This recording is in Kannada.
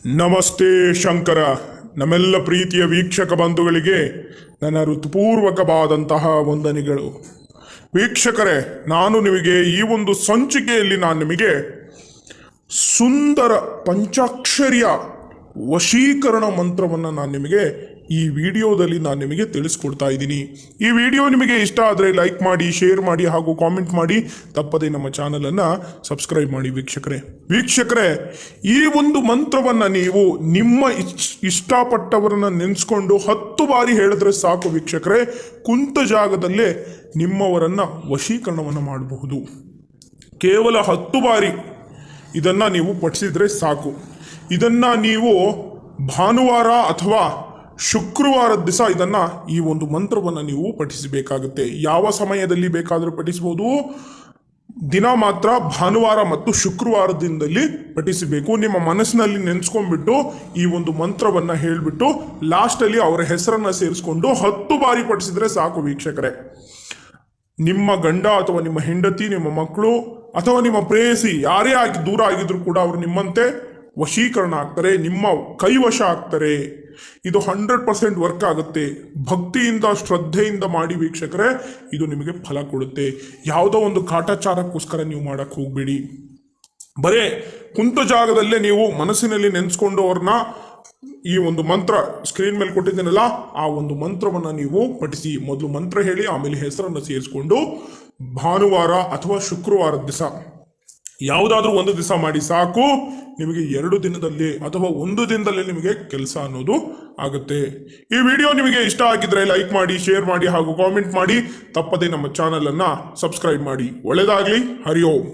ನಮಸ್ತೆ ಶಂಕರ. ನಮ್ಮೆಲ್ಲ ಪ್ರೀತಿಯ ವೀಕ್ಷಕ ಬಂಧುಗಳಿಗೆ ನನ್ನ ಹೃತ್ಪೂರ್ವಕವಾದಂತಹ ವಂದನೆಗಳು. ವೀಕ್ಷಕರೇ, ನಾನು ನಿಮಗೆ ಈ ಒಂದು ಸಂಚಿಕೆಯಲ್ಲಿ ನಾನು ನಿಮಗೆ ಸುಂದರ ಪಂಚಾಕ್ಷರಿಯ ವಶೀಕರಣ ಮಂತ್ರವನ್ನು ನಾನು ನಿಮಗೆ ಈ ವಿಡಿಯೋದಲ್ಲಿ ನಾನು ನಿಮಗೆ ತಿಳಿಸ್ಕೊಡ್ತಾ ಇದ್ದೀನಿ. ಈ ವಿಡಿಯೋ ನಿಮಗೆ ಇಷ್ಟ ಆದರೆ ಲೈಕ್ ಮಾಡಿ, ಶೇರ್ ಮಾಡಿ ಹಾಗೂ ಕಾಮೆಂಟ್ ಮಾಡಿ. ತಪ್ಪದೇ ನಮ್ಮ ಚಾನಲನ್ನು ಸಬ್ಸ್ಕ್ರೈಬ್ ಮಾಡಿ. ವೀಕ್ಷಕರೇ, ಈ ಒಂದು ಮಂತ್ರವನ್ನು ನೀವು ನಿಮ್ಮ ಇಷ್ಟಪಟ್ಟವರನ್ನ ನೆನೆಸ್ಕೊಂಡು 10 ಬಾರಿ ಹೇಳಿದ್ರೆ ಸಾಕು ವೀಕ್ಷಕರೇ. ಕುಂತ ಜಾಗದಲ್ಲೇ ನಿಮ್ಮವರನ್ನು ವಶೀಕರಣವನ್ನು ಮಾಡಬಹುದು. ಕೇವಲ 10 ಬಾರಿ ಇದನ್ನು ನೀವು ಪಠಿಸಿದ್ರೆ ಸಾಕು. ಇದನ್ನು ನೀವು ಭಾನುವಾರ ಅಥವಾ ಶುಕ್ರವಾರದ ದಿವಸ ಇದನ್ನು ಈ ಒಂದು ಮಂತ್ರವನ್ನು ನೀವು ಪಠಿಸಬೇಕಾಗುತ್ತೆ. ಯಾವ ಸಮಯದಲ್ಲಿ ಬೇಕಾದರೂ ಪಠಿಸಬಹುದು. ದಿನ ಮಾತ್ರ ಭಾನುವಾರ ಮತ್ತು ಶುಕ್ರವಾರ ದಿನದಲ್ಲಿ ಪಠಿಸಬೇಕು. ನಿಮ್ಮ ಮನಸ್ಸಿನಲ್ಲಿ ನೆನೆಸ್ಕೊಂಡ್ಬಿಟ್ಟು ಈ ಒಂದು ಮಂತ್ರವನ್ನು ಹೇಳಿಬಿಟ್ಟು ಲಾಸ್ಟಲ್ಲಿ ಅವರ ಹೆಸರನ್ನು ಸೇರಿಸ್ಕೊಂಡು 10 ಬಾರಿ ಪಠಿಸಿದ್ರೆ ಸಾಕು ವೀಕ್ಷಕರೇ. ನಿಮ್ಮ ಗಂಡ ಅಥವಾ ನಿಮ್ಮ ಹೆಂಡತಿ, ನಿಮ್ಮ ಮಕ್ಕಳು ಅಥವಾ ನಿಮ್ಮ ಪ್ರೇಯಸಿ ಯಾರೇ ಆಗಿ ದೂರ ಆಗಿದ್ರು ಕೂಡ ಅವರು ನಿಮ್ಮಂತೆ ವಶೀಕರಣ ಆಗ್ತಾರೆ, ನಿಮ್ಮ ಕೈವಶ ಆಗ್ತಾರೆ. ಇದು 100% ವರ್ಕ್ ಆಗುತ್ತೆ. ಭಕ್ತಿಯಿಂದ ಶ್ರದ್ಧೆಯಿಂದ ಮಾಡಿ ವೀಕ್ಷಕರೇ, ಇದು ನಿಮಗೆ ಫಲ ಕೊಡುತ್ತೆ. ಯಾವುದೋ ಒಂದು ಕಾಟಾಚಾರಕ್ಕೋಸ್ಕರ ನೀವು ಮಾಡಕ್ಕೆ ಹೋಗ್ಬೇಡಿ. ಬರೇ ಕುಂತ ಜಾಗದಲ್ಲೇ ನೀವು ಮನಸ್ಸಿನಲ್ಲಿ ನೆನೆಸ್ಕೊಂಡು ಅವ್ರನ್ನ ಈ ಒಂದು ಮಂತ್ರ ಸ್ಕ್ರೀನ್ ಮೇಲೆ ಕೊಟ್ಟಿದ್ದೀನಲ್ಲ, ಆ ಒಂದು ಮಂತ್ರವನ್ನು ನೀವು ಪಠಿಸಿ. ಮೊದಲು ಮಂತ್ರ ಹೇಳಿ, ಆಮೇಲೆ ಹೆಸರನ್ನು ಸೇರಿಸ್ಕೊಂಡು ಭಾನುವಾರ ಅಥವಾ ಶುಕ್ರವಾರದ ದಿವಸ ಯಾವುದಾದ್ರೂ ಒಂದು ದಿವಸ ಮಾಡಿ ಸಾಕು. ನಿಮಗೆ 2 ದಿನದಲ್ಲಿ ಅಥವಾ 1 ದಿನದಲ್ಲಿ ನಿಮಗೆ ಕೆಲಸ ಅನ್ನೋದು ಆಗುತ್ತೆ. ಈ ವಿಡಿಯೋ ನಿಮಗೆ ಇಷ್ಟ ಆಗಿದ್ರೆ ಲೈಕ್ ಮಾಡಿ, ಶೇರ್ ಮಾಡಿ ಹಾಗೂ ಕಾಮೆಂಟ್ ಮಾಡಿ. ತಪ್ಪದೇ ನಮ್ಮ ಚಾನಲನ್ನು ಸಬ್ಸ್ಕ್ರೈಬ್ ಮಾಡಿ. ಒಳ್ಳೆಯದಾಗಲಿ. ಹರಿ ಓಂ.